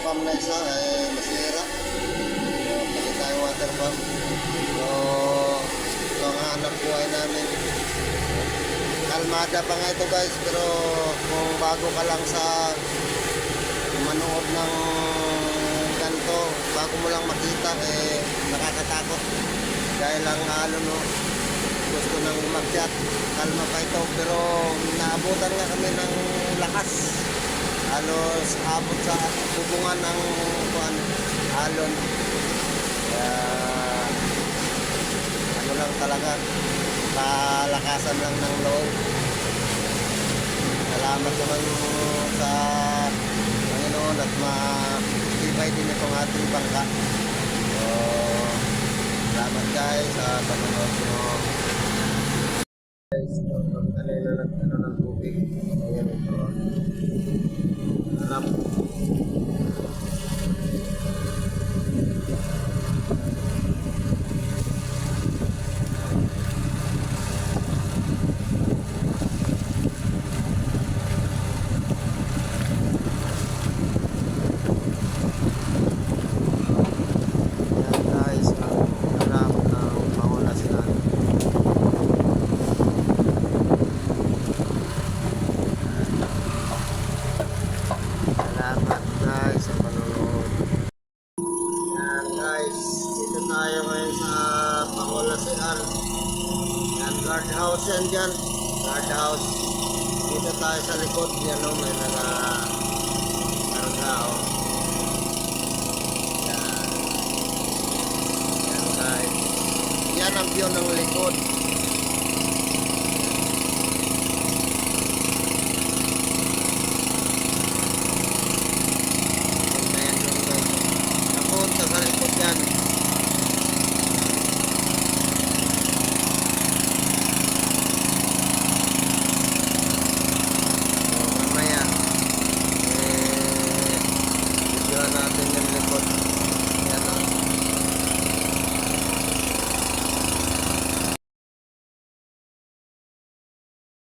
pump na isa ay masira. Palit tayong water pump. So, ito ang hanap buhay namin. Kalmada pa nga ito guys, pero kung bago ka lang sa manood ng ganito, bago mo lang makita, nakakatakot. Dahil lang gusto nang umakyat, kalma pa ito, pero naabutan nga kami ng lakas. Halos abot sa hubungan ng alon. Kaya lang talaga, palakasan lang ng loob. Salamat naman sa Panginoon at matibay din itong ating bangka. So, salamat guys sa panonood nyo. Guys, kanina ng tubig. Ayan ito. Harap. Salamat guys sa panonood. Yan guys, dito tayo ngayon sa Pangulasian. Yan, guard house yan dyan. Guard house. Dito tayo sa likod. Yan o, may nag-karga o. Yan. Yan guys. Yan ang view ng likod.